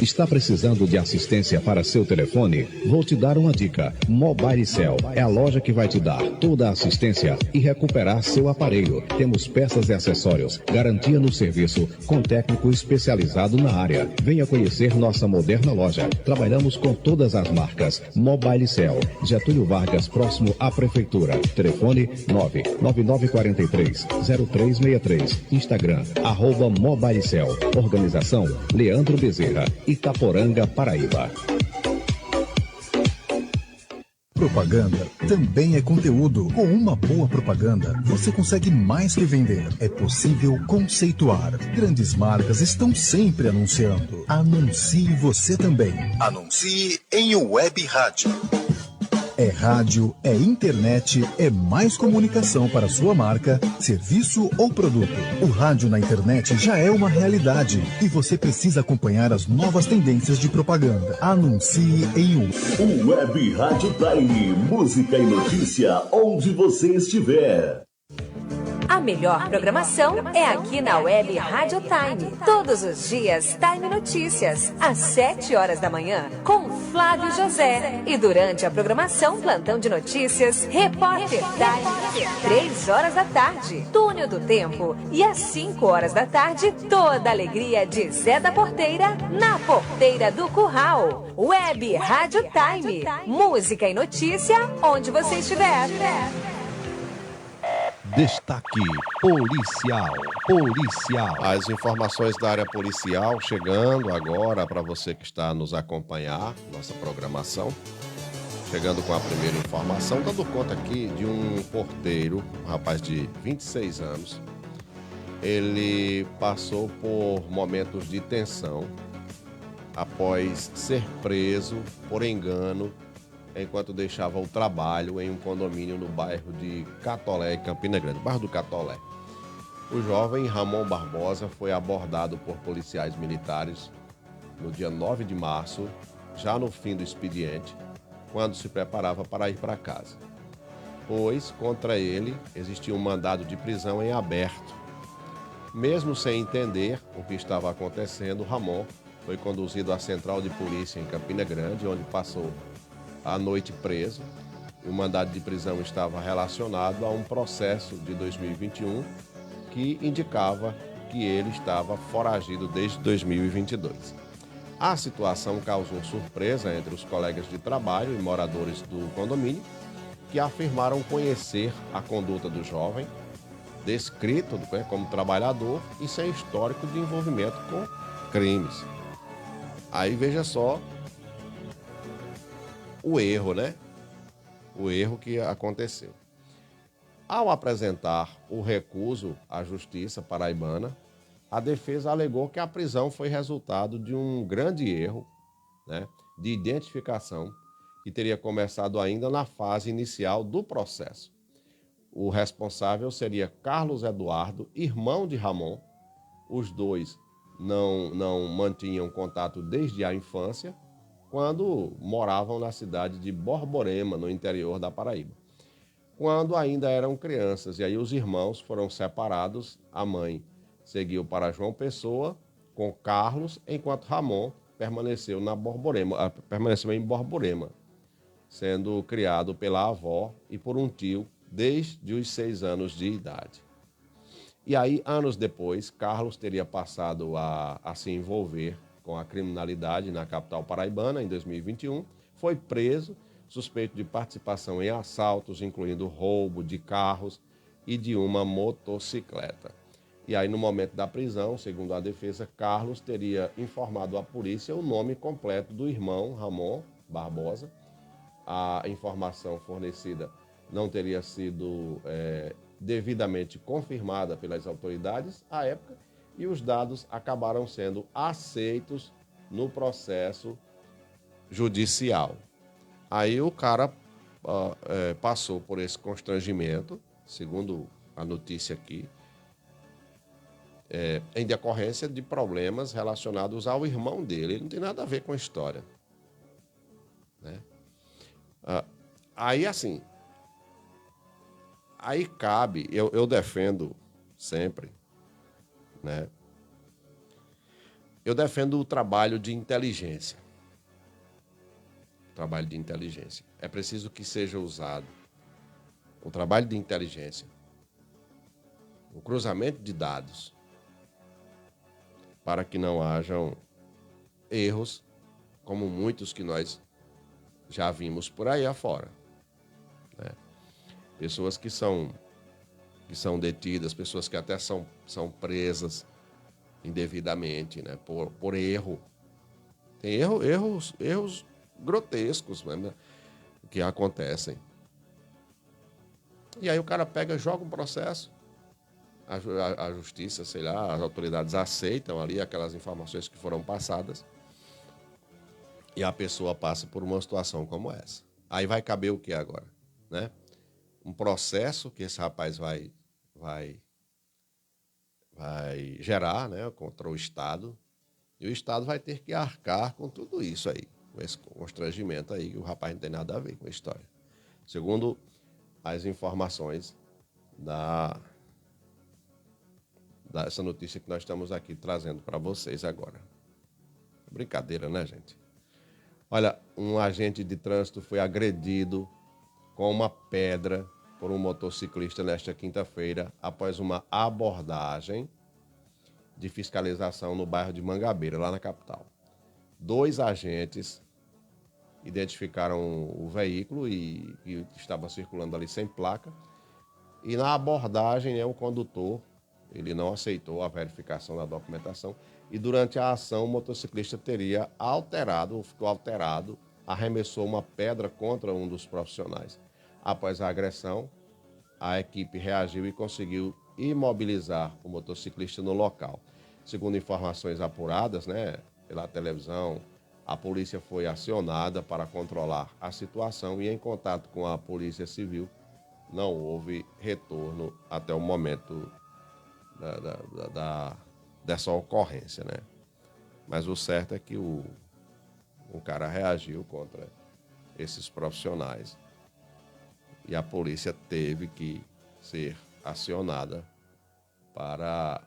Está precisando de assistência para seu telefone? Vou te dar uma dica. Mobilecell é a loja que vai te dar toda a assistência e recuperar seu aparelho. Temos peças e acessórios, garantia no serviço, com técnico especializado na área. Venha conhecer nossa moderna loja. Trabalhamos com todas as marcas. Mobilecell, Getúlio Vargas, próximo à Prefeitura. Telefone 99943-0363. Instagram, @Mobilecell. Organização Leandro Bezerra. Itaporanga, Paraíba. Propaganda também é conteúdo. Com uma boa propaganda, você consegue mais que vender. É possível conceituar. Grandes marcas estão sempre anunciando. Anuncie você também. Anuncie em Web Rádio. É rádio, é internet, é mais comunicação para sua marca, serviço ou produto. O rádio na internet já é uma realidade e você precisa acompanhar as novas tendências de propaganda. Anuncie em o Web Rádio Time, música e notícia onde você estiver. A melhor programação é aqui na Web Rádio Time. Todos os dias, Time Notícias, às 7 horas da manhã, com Flávio José. E durante a programação, Plantão de Notícias, Repórter Time. 3 horas da tarde, Túnel do Tempo. E às 5 horas da tarde, toda a alegria de Zé da Porteira, na Porteira do Curral. Web Rádio Time. Música e notícia, onde você estiver. Destaque policial. As informações da área policial chegando agora para você que está nos acompanhar, nossa programação. Chegando com a primeira informação, dando conta aqui de um porteiro, um rapaz de 26 anos. Ele passou por momentos de tensão após ser preso por engano enquanto deixava o trabalho em um condomínio no bairro de Catolé, Campina Grande, bairro do Catolé. O jovem Ramon Barbosa foi abordado por policiais militares no dia 9 de março, já no fim do expediente, quando se preparava para ir para casa. Pois, contra ele, existia um mandado de prisão em aberto. Mesmo sem entender o que estava acontecendo, Ramon foi conduzido à central de polícia em Campina Grande, onde passou a noite preso E o mandado de prisão estava relacionado a um processo de 2021 que indicava que ele estava foragido desde 2022. A situação causou surpresa entre os colegas de trabalho e moradores do condomínio, que afirmaram conhecer a conduta do jovem, descrito como trabalhador e sem histórico de envolvimento com crimes. Aí veja só o erro, né? O erro que aconteceu. Ao apresentar o recuso à Justiça paraibana, a defesa alegou que a prisão foi resultado de um grande erro, né, de identificação que teria começado ainda na fase inicial do processo. O responsável seria Carlos Eduardo, irmão de Ramon. Os dois não mantinham contato desde a infância, quando moravam na cidade de Borborema, no interior da Paraíba. Quando ainda eram crianças, e aí os irmãos foram separados, a mãe seguiu para João Pessoa com Carlos, enquanto Ramon permaneceu em Borborema, sendo criado pela avó e por um tio desde os 6 anos de idade. E aí, anos depois, Carlos teria passado a se envolver com a criminalidade na capital paraibana em 2021, foi preso, suspeito de participação em assaltos, incluindo roubo de carros e de uma motocicleta. E aí, no momento da prisão, segundo a defesa, Carlos teria informado à polícia o nome completo do irmão, Ramon Barbosa. A informação fornecida não teria sido devidamente confirmada pelas autoridades à época, e os dados acabaram sendo aceitos no processo judicial. Aí o cara passou por esse constrangimento, segundo a notícia aqui, em decorrência de problemas relacionados ao irmão dele. Ele não tem nada a ver com a história, né? Aí, assim, aí cabe, eu defendo sempre, né? Eu defendo o trabalho de inteligência. Trabalho de inteligência. É preciso que seja usado o trabalho de inteligência, o cruzamento de dados, para que não hajam erros, como muitos que nós já vimos por aí afora, né? Pessoas que são detidas, pessoas que até são presas indevidamente, né? Por erro. Tem erros grotescos, né, que acontecem. E aí o cara pega, joga um processo, a justiça, sei lá, as autoridades aceitam ali aquelas informações que foram passadas, e a pessoa passa por uma situação como essa. Aí vai caber o que agora, né? Um processo que esse rapaz vai gerar, né, contra o Estado, e o Estado vai ter que arcar com tudo isso aí, com esse constrangimento aí, que o rapaz não tem nada a ver com a história. Segundo as informações dessa notícia que nós estamos aqui trazendo para vocês agora. Brincadeira, né, gente? Olha, um agente de trânsito foi agredido com uma pedra por um motociclista nesta quinta-feira, após uma abordagem de fiscalização no bairro de Mangabeira, lá na capital. 2 agentes identificaram o veículo e estava circulando ali sem placa, e na abordagem, o condutor, ele não aceitou a verificação da documentação, e durante a ação o motociclista ficou alterado, arremessou uma pedra contra um dos profissionais. Após a agressão, a equipe reagiu e conseguiu imobilizar o motociclista no local. Segundo informações apuradas, né, pela televisão, a polícia foi acionada para controlar a situação, e em contato com a Polícia Civil não houve retorno até o momento dessa ocorrência, né? Mas o certo é que o cara reagiu contra esses profissionais e a polícia teve que ser acionada para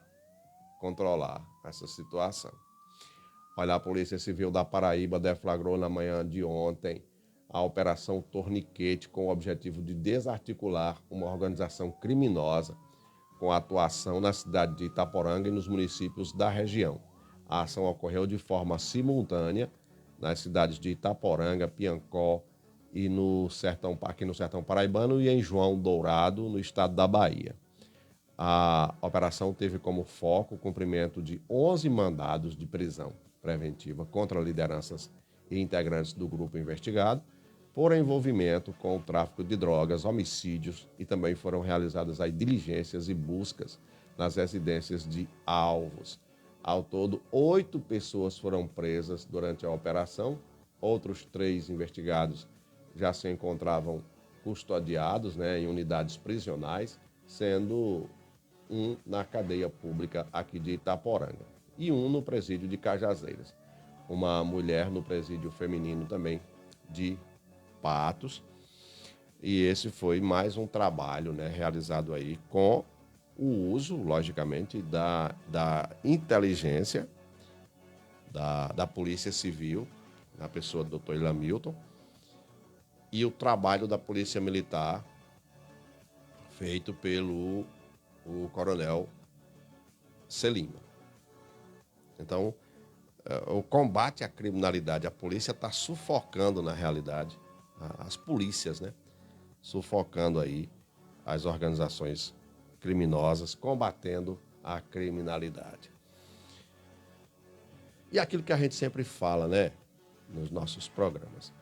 controlar essa situação. Olha, a Polícia Civil da Paraíba deflagrou na manhã de ontem a Operação Torniquete, com o objetivo de desarticular uma organização criminosa com atuação na cidade de Itaporanga e nos municípios da região. A ação ocorreu de forma simultânea nas cidades de Itaporanga, Piancó e aqui no Sertão Paraibano e em João Dourado, no estado da Bahia. A operação teve como foco o cumprimento de 11 mandados de prisão preventiva contra lideranças e integrantes do grupo investigado por envolvimento com o tráfico de drogas, homicídios, e também foram realizadas aí diligências e buscas nas residências de alvos. Ao todo, 8 pessoas foram presas durante a operação, outros 3 investigados já se encontravam custodiados, né, em unidades prisionais, sendo um na cadeia pública aqui de Itaporanga e um no presídio de Cajazeiras. Uma mulher no presídio feminino também de Patos. E esse foi mais um trabalho, né, realizado aí com o uso, logicamente, da inteligência da Polícia Civil, na pessoa do Dr. Ilamilton, e o trabalho da Polícia Militar, feito pelo Coronel Celino. Então, o combate à criminalidade, a polícia está sufocando, na realidade, as polícias, né? Sufocando aí as organizações criminosas, combatendo a criminalidade. E aquilo que a gente sempre fala, né, nos nossos programas.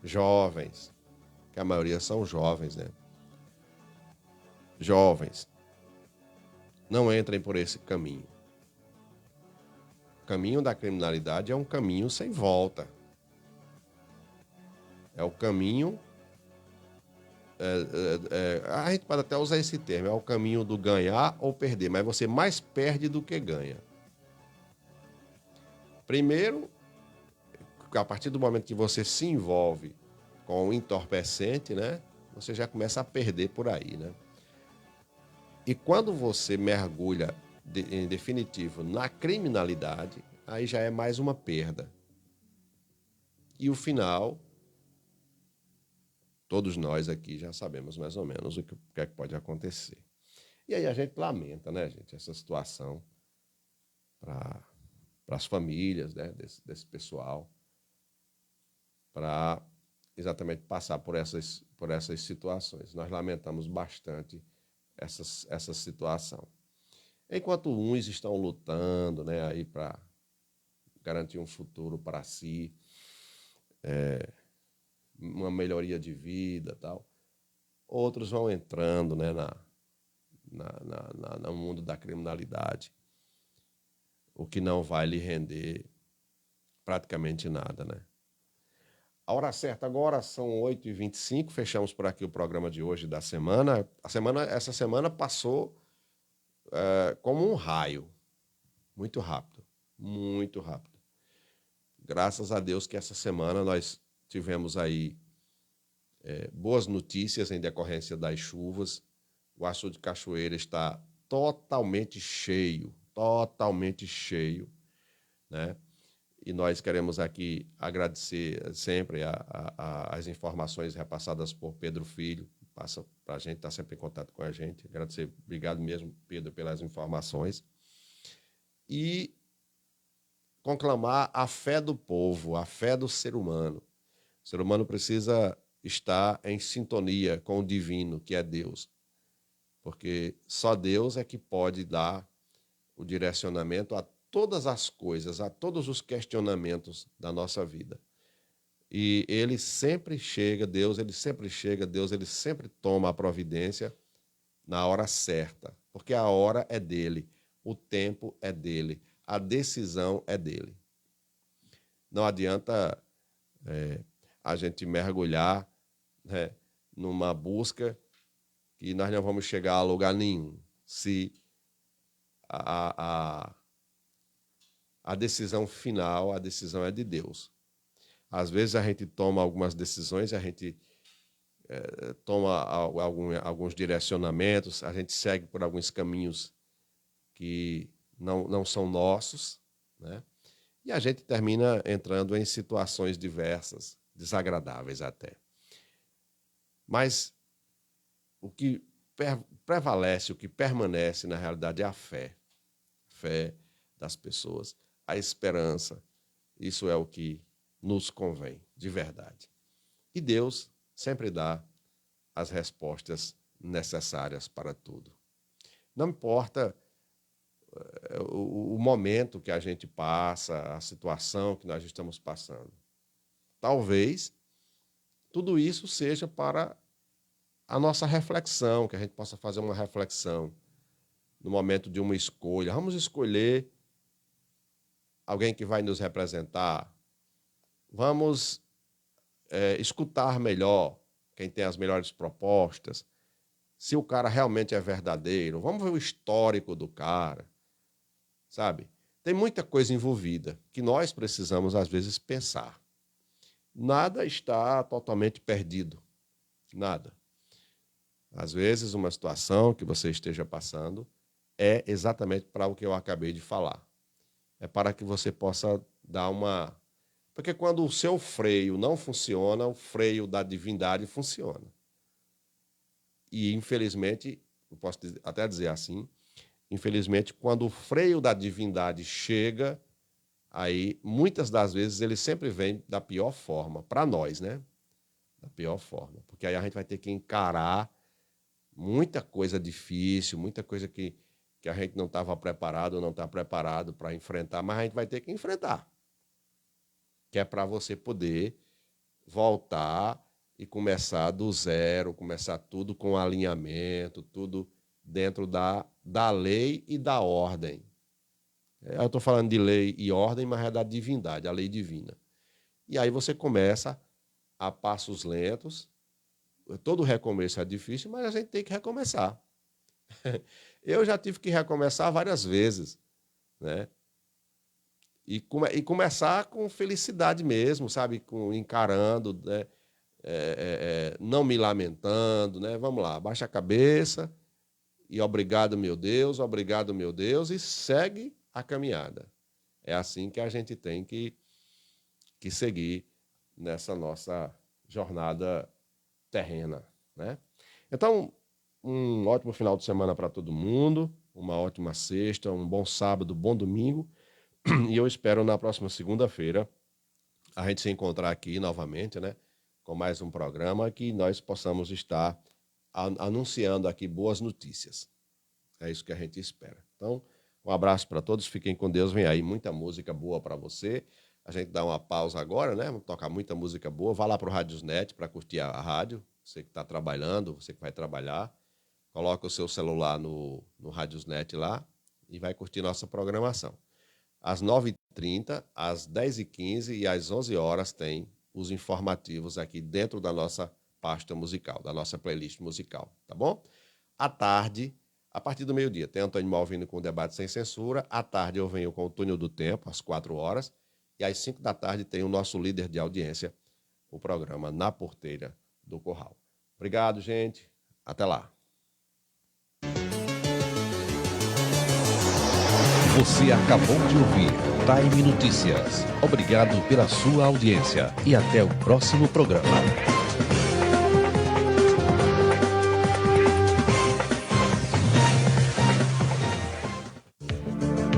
Jovens, que a maioria são jovens, né? Jovens, não entrem por esse caminho. O caminho da criminalidade é um caminho sem volta. É o caminho... a gente pode até usar esse termo, é o caminho do ganhar ou perder, mas você mais perde do que ganha. Primeiro, a partir do momento que você se envolve com o entorpecente, né, você já começa a perder por aí, né? E quando você mergulha, em definitivo, na criminalidade, aí já é mais uma perda. E o final, todos nós aqui já sabemos mais ou menos o que é que pode acontecer. E aí a gente lamenta, né, gente, essa situação para as famílias, né, desse pessoal, para exatamente passar por essas situações. Nós lamentamos bastante essa situação. Enquanto uns estão lutando, né, aí para garantir um futuro para si, uma melhoria de vida, tal, outros vão entrando, né, no mundo da criminalidade, o que não vai lhe render praticamente nada, né? A hora certa agora são 8h25, fechamos por aqui o programa de hoje da semana. Essa semana passou como um raio, muito rápido, muito rápido. Graças a Deus que essa semana nós tivemos aí boas notícias em decorrência das chuvas. O Açude de Cachoeira está totalmente cheio, né? E nós queremos aqui agradecer sempre as informações repassadas por Pedro Filho, passa para a gente, está sempre em contato com a gente. Agradecer, obrigado mesmo, Pedro, pelas informações. E conclamar a fé do povo, a fé do ser humano. O ser humano precisa estar em sintonia com o divino, que é Deus. Porque só Deus é que pode dar o direcionamento a todas as coisas, a todos os questionamentos da nossa vida. E ele sempre chega, Deus ele sempre toma a providência na hora certa, porque a hora é dele, o tempo é dele, a decisão é dele. Não adianta a gente mergulhar, né, numa busca que nós não vamos chegar a lugar nenhum, se a decisão final, a decisão é de Deus. Às vezes a gente toma algumas decisões, a gente toma alguns direcionamentos, a gente segue por alguns caminhos que não são nossos, né? E a gente termina entrando em situações diversas, desagradáveis até. Mas o que prevalece, o que permanece na realidade é a fé. A fé das pessoas, a esperança. Isso é o que nos convém, de verdade. E Deus sempre dá as respostas necessárias para tudo. Não importa o momento que a gente passa, a situação que nós estamos passando. Talvez tudo isso seja para a nossa reflexão, que a gente possa fazer uma reflexão no momento de uma escolha. Vamos escolher alguém que vai nos representar. Vamos escutar melhor quem tem as melhores propostas. Se o cara realmente é verdadeiro. Vamos ver o histórico do cara. Sabe? Tem muita coisa envolvida que nós precisamos, às vezes, pensar. Nada está totalmente perdido. Nada. Às vezes, uma situação que você esteja passando é exatamente para o que eu acabei de falar. É para que você possa dar uma... Porque quando o seu freio não funciona, o freio da divindade funciona. E, infelizmente, eu posso até dizer assim, infelizmente, quando o freio da divindade chega, aí, muitas das vezes, ele sempre vem da pior forma, para nós, né? Da pior forma. Porque aí a gente vai ter que encarar muita coisa difícil, muita coisa que a gente não estava preparado ou não está preparado para enfrentar, mas a gente vai ter que enfrentar. Que é para você poder voltar e começar do zero, começar tudo com alinhamento, tudo dentro da lei e da ordem. Eu estou falando de lei e ordem, mas é da divindade, a lei divina. E aí você começa a passos lentos. Todo recomeço é difícil, mas a gente tem que recomeçar. Eu já tive que recomeçar várias vezes, né? E começar com felicidade mesmo, sabe? Encarando, né? Não me lamentando, né? Vamos lá, baixa a cabeça e obrigado, meu Deus, e segue a caminhada. É assim que a gente tem que seguir nessa nossa jornada terrena, né? Então, um ótimo final de semana para todo mundo, uma ótima sexta, um bom sábado, bom domingo, e eu espero na próxima segunda-feira a gente se encontrar aqui novamente, né, com mais um programa que nós possamos estar anunciando aqui boas notícias. É isso que a gente espera. Então, um abraço para todos, fiquem com Deus, vem aí muita música boa para você. A gente dá uma pausa agora, né? Vamos tocar muita música boa. Vá lá para o Radiosnet para curtir a rádio. Você que está trabalhando, você que vai trabalhar, coloca o seu celular no Radiosnet lá e vai curtir nossa programação. Às 9h30, às 10h15 e às 11 horas tem os informativos aqui dentro da nossa pasta musical, da nossa playlist musical, tá bom? À tarde, a partir do meio-dia, tem Antônio Malvino com o Debate Sem Censura. À tarde eu venho com o Túnel do Tempo, às 4 horas. E às 5 da tarde tem o nosso líder de audiência, o programa Na Porteira do Curral. Obrigado, gente. Até lá. Você acabou de ouvir Time Notícias. Obrigado pela sua audiência e até o próximo programa.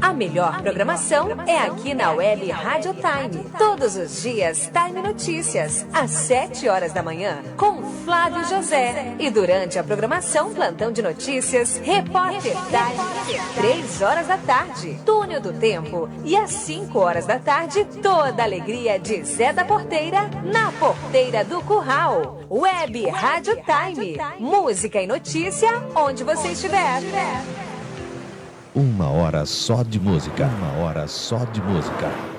A melhor programação é aqui na Web Rádio Time. Todos os dias, Time Notícias, às 7 horas da manhã, com Flávio José. E durante a programação, plantão de notícias, Repórter Time. 3 horas da tarde, Túnel do Tempo. E às 5 horas da tarde, toda a alegria de Zé da Porteira, na Porteira do Curral. Web Rádio Time. Música e notícia, onde você estiver. 1 hora só de música. 1 hora só de música.